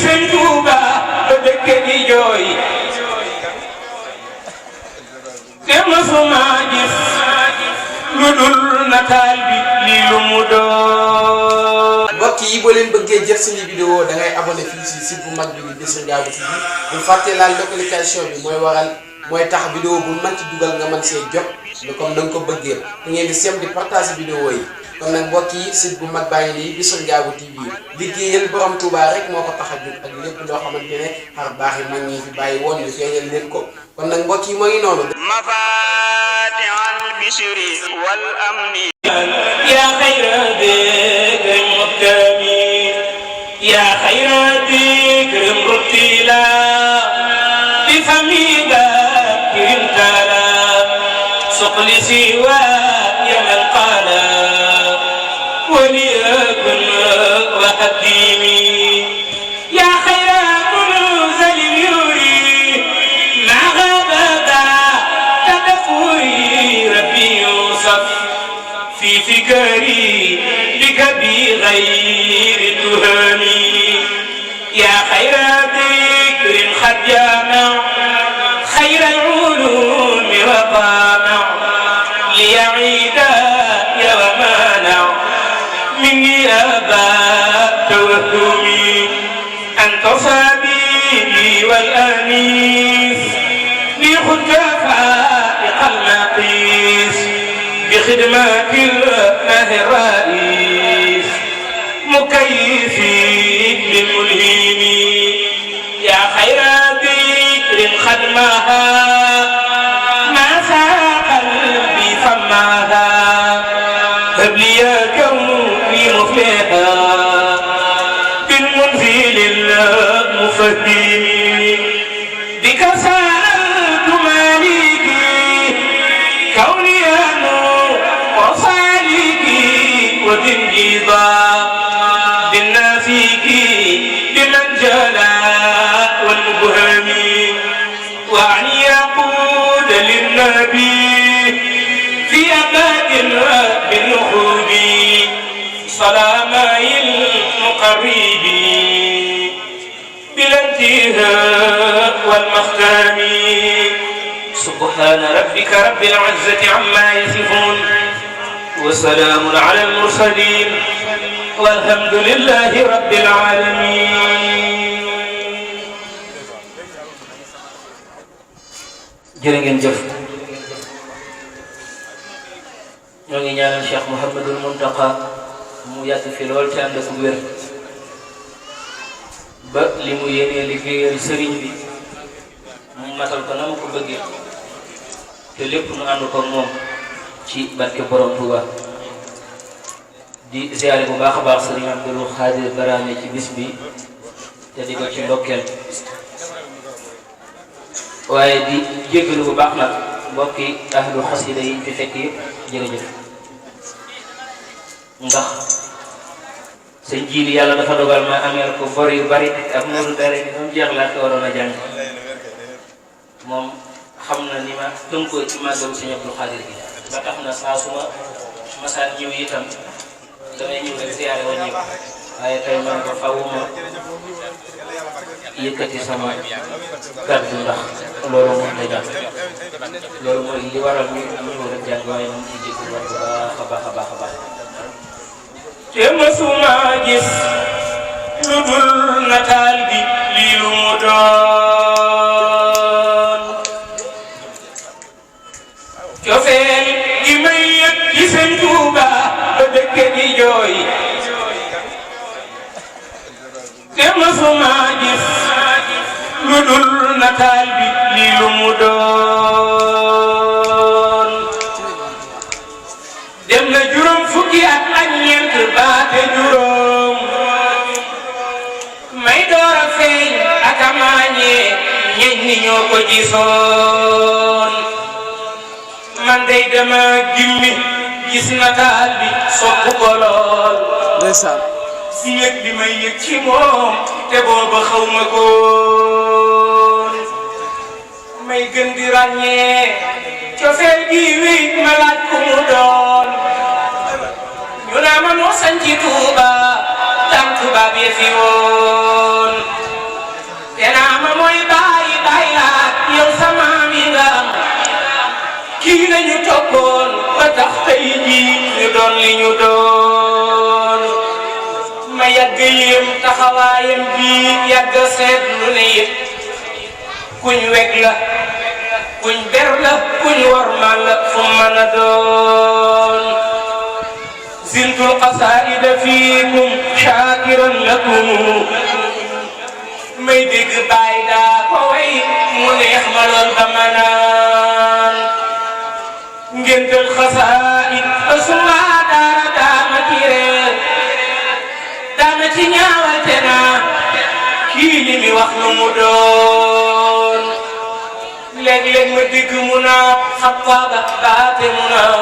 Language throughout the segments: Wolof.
Sëñ Tuuba ba dëkk di jooy te mësuma gis lu dul nataal bi lii lu mu doon. mbokk yi boo leen bëggee jëf suñu vidéo da ngay abonné fii ci site bu mag bi di Bichri Ndiago TV bu fàtte laal notification bi mooy tax vidéo bu mën ci dugal nga mën see jot comme na nga ko bëggee da ngeen di sem di partage vidéo yi. kon nag mbokk yi site bu mag baa ngi nii Bichri Ndiago TV liggéeyal borom Touba rek moo ko tax a jóg ak lépp loo xamante ne xar baax yi mag ñi fi bàyyi woon ñu feeñal leen ko kon nag mbokk yi moo ngi noonu. mafatihal bishri wal amni ya xayra dikrin muhtami ya xayra dikrin ruttila bi famiga kirim tala suqli siwa yaman qala وليكن وحكيمي يا خير منزل يوري مع غابة تدفوري ربي يوسف في فكري لك بغير تهاني يا خير ذكر قد جامع خير العلوم وطامع ليعيد يا ومانع مني أبا توهمي أنت صبيبي والأنيس لي خذ فائق المقيس بخدمة الله الرئيس مكيفي للملهم يا خير ذكر خدمها ما ساق قلبي فماها هب لي كوني مفلحا بالمنزل المفهم بك سألت مالكي كوني أنو وصالكي وبالجضا بالناسك بمن جلا والمبهم وأن يقود للنبي في أبد بالنخوب سلامي المقرب بلا انتهاء والمختام سبحان ربك رب العزة عما يصفون وسلام على المرسلين والحمد لله رب العالمين. jërë ngeen jëf ñoo ngi ñaanal Cheikh Mouhamadul Muntaqa mu yàgg fi lool te ànd ak wér ba li mu yéenee liggéeyal sëriñ bi mu matal ko na mu ko bëggee te lépp nu ànd ko moom ci barke borom Touba di ziare bu baax a baax sëriñ Abdul Xaadir Baraane ci bis bi te di ko ci ndokkeel waaye di jéggalu bu baax nag mbokki ahlu xasida yi fi fekk yëpp jërëjëf ndax sëñ jiili yàlla dafa dogal ma ameel ko bor yu bari ak Modou Dare ni moom jeex laa ko waroon a jàng moom xam na ni ma tënkoo ci màggalu sëñ Abdul Xaadir gi ba tax na saa su ma masaan ñëw itam damay ñëw rek ziyaare wa ñëw waaye tey man ko fawuma yëkkati sama kàddu ndax loolu moom la jàng loolu mooy li waral ñu am ñëw rek jàng waaye moom ci jéggi war bu baax a baax a baax a baax te mësuma gis lu dul nataal bi lii lu mu doon cofeel gi may yëg ci Sëñ Tuuba ba dëkk di jooy te mësuma gis lu dul nataal bi lii lu mu doon dem na juróom fukki at ak ñeent baate juróom may door a feeñ ak a maañee ñeñ ni ñoo ko gisoon man day dama gimmi gis nataal bi sopp ko lool si yëg bi may yëg ci moom te booba xaw ma ko may gën di ràññee cofeel gi wi ma laaj ku mu doon ñu naa ma moo sañ ci Tuuba tànk baab ya fi woon tax tey jii ñu doon li ñu doon ma yàgg yéem taxawaayam bi yàgg seet lu ne it kuñ weg la kuñ ber la kuñ warmal la fu mën a doon zintul qasaida fiikum shakiran lakum may dégg baay daa ko way mu neex ma lool ba ma naan ngental xasaid ba suma daara daama ci reer daama ci ñaawal te naa kii li mi wax lu mu doon léeg-léeg ma dégg mu naa xabaaba baate mu naa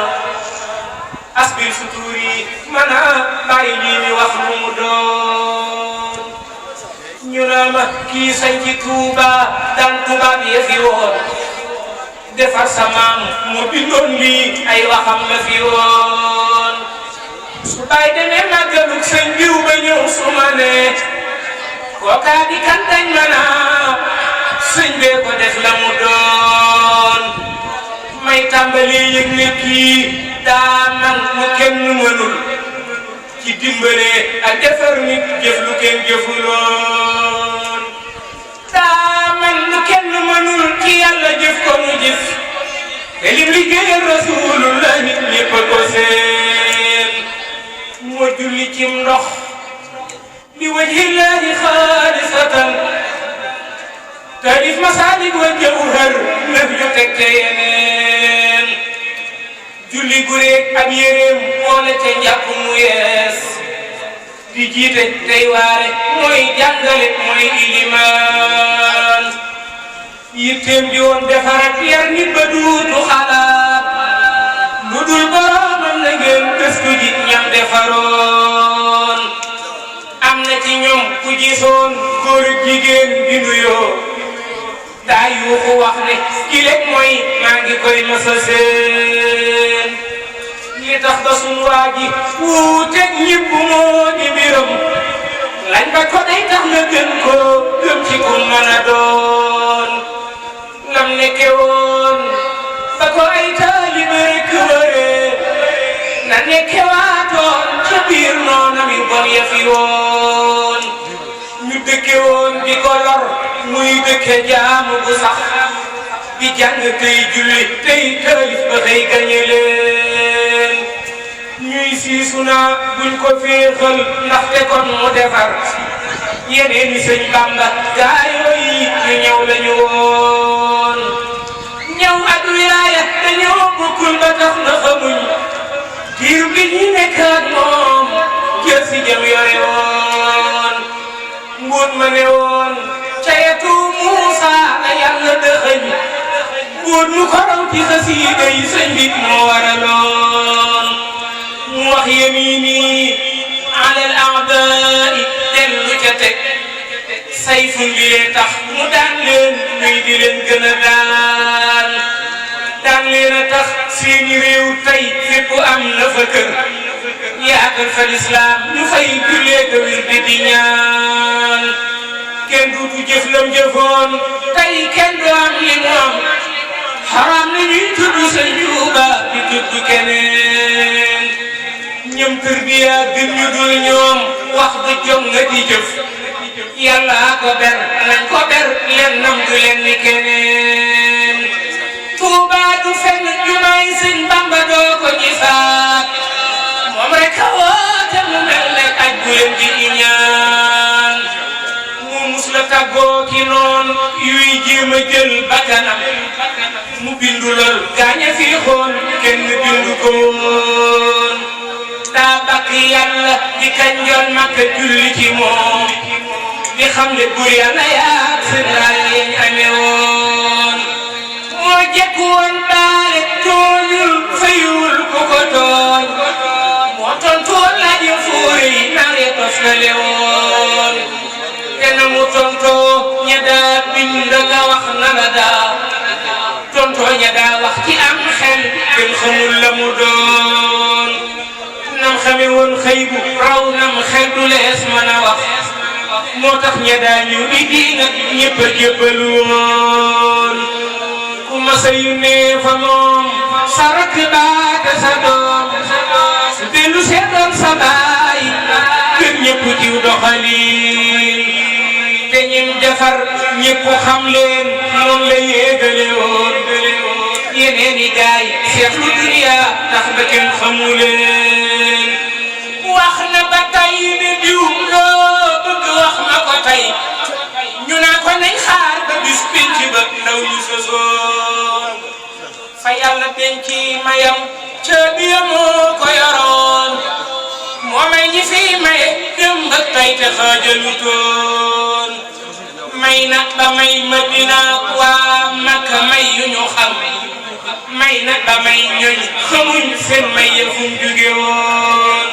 asbil suturi ma naa bàyyi lii mi wax lu mu doon ñu naa ma kii sañ ci Tuuba daan tubaab ya fi woon defar sa maam mu bindoon lii ay waxam la fi woon su bàyyi demee màggalug sëñ biw ba ñëw su ma ne kookaa di kantañ ma naa sëñ bee ko def la mu doon may tàmbali yëg ne kii daa man lu kenn mënul ci dimbale ak defar nit jëf lu kenn jëfuloon daa man lu kenn mënul ci yàlla jëf ko mu jëf te lim liggéeyal rasulullah nit ñépp ko seen moo julli cim ndox li wajhillahi xaalisatan taalif masaalik wa jawhar nëf ju teg te yeneen julli guréeg ab yéreem boole ca njàpp mu yees di jiite tey waare mooy jàngale mooy ilimaan yitteem di woon defar ak yar nit ba duutu xalaat lu dul boroomam na ngeen gëstu ji ñam defaroon am na ci ñoom ku gisoon góor ak jigéen di nuyoo daa yuuxu wax ne kii lépp mooy maa ngi koy masa seen li tax ba sunu waa ji wuuteeg ñëpp moo di mbiram lañ ba ko day tax na gën ko gëm ci ku mën a doon lam nekke woon ba ko ay taalibe rek wëree na nekke waatoon ca biir noonam yu bon ya fi woon ñu dëkke woon di ko lor muy dëkke jaamu bu sax di jàng tey julli tey taalif ba tey gañe leen ñuy siisu naa buñ ko féexal ndaxte kon mu defar yeneen i sëñ Bamba gaa yooyu ñu ñëw lañu woon ñëw ak wilaaya dañoo bokkul ba tax na xamuñ diir bi ñu nekk ak moom jël si jëm yore woon mbuut ma ne woon cayatu Muusa la yàlla dëxëñ mbuut mu ko raw ci xasiida yi sëñ bi moo waraloon mu wax yamini ala al a'daai dellu ca teg sayfun bi lee tax mu daan leen ñuy di leen gën a daan leen a tax seeni réew tey fépp am na fa kër yaatal fa lislaam ñu fay jullee ka wir di ñaan kenn duutu jëf lam jëfoon tey kenn du am li mu am xaraam na ñuy tudd Sëñ Tuuba di tudd keneen ñoom tërbiya gën ñu dul ñoom wax du jom nga di jëf yàlla ko ber nañ ko ber leen nam du leen ni keneen Tuuba du fenn jumaay Sëñ Bamba doo ko gisaat moom rek a woote mu mel ne aj bu leen di ñaan mu mus la tàggoo ki noon yuy jéem a jël bakkanam mu bindu lool gaañe fii xool kenn bindu ko woon daa bakk yàlla di kañ njool Makka julli ci moom di xam ne bur yàlla yaag seen laal yeñ amee woon moo jekk woon baale tooñul fayul ku ko tooñ moo tontu woon laaj yu fuure yi nare toftale woon te na mu tontoo ña daa bind nga wax na la daa tontoo ña daa wax ci am xel kenn xamul la mu doon nam xame woon xëy bu raw nam xel du lees mën a wax moo tax ña daa ñëw di diina ñëpp a jébbalu woon ku masa yónnee fa moom sa rakk baata sa doom dellu seetal sa baay gën ñëpp jiw doxalin te ñim jafar ñëpp xam leen moom la yéegale woon yeneen i gaay seex lu duniya tax ba kenn xamu leen wax na ba tey ne diw loo bëgg wax na ko tey ñu naa ko nañ xaar ba bis pinc ba ndaw ñu sosoon fa yàlla denc mayam caabi ya moo ko yoroon moo may ñi fi maye démb ak tey te xaajalutoon may na ba may Madina waa Makka may yu ñu xam may na ba may ñooñ xamuñ seen may ya fu mu jóge woon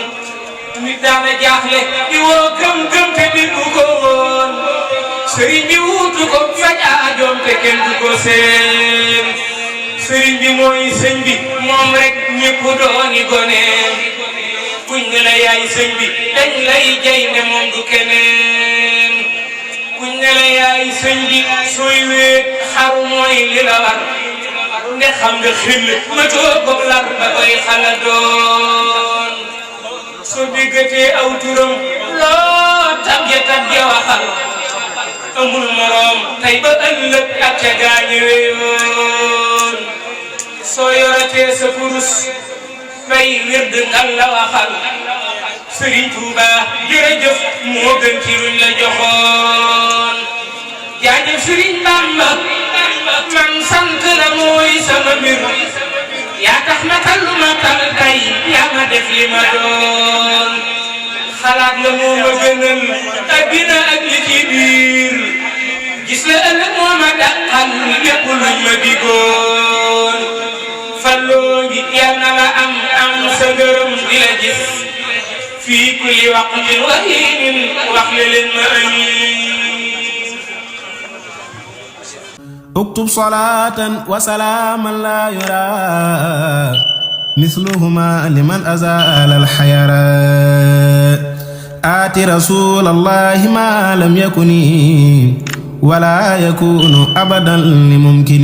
nit daana jaaxle di woo gëm-gëm te di du ko woon sëriñ bi wuutu ko faj aajoom te kenn du ko seen sëriñ bi mooy sëñ bi moom rek ñëpp dooni goneem kuñ ne la yaay sëñ bi dañ lay jay ne moom du keneen kuñ ne la yaay sëñ bi sooy wéet xaru mooy li la war nde xam nga xil ma toog lar ba koy xala doon soo déggatee aw turam loo tagge waxal amul moroom tey ba ëllëg ak ca gaañu weyoon soo yoratee sa kurus bay wird ngal la waxal Sëriñ Tuuba jërëjëf moo gën ci luñ la joxoon jaajëf Sëriñ Bamba man sant la mooy sama mbir yaa tax ma tal ma tal tey yaa ma def li ma doon xalaat la moo ma gënal addina ak li ci biir gis la ëllëg moo ma dàqal lépp luñ ma digoon falloo ngi yal na la am sa gërëm di la gis fii kulli waqtin wa hiinin wax leen ma amiin اكتب صلاة وسلاما لا يرى مثلهما لمن أزال الحيرة آت رسول الله ما لم يكن ولا يكون أبدا لممكن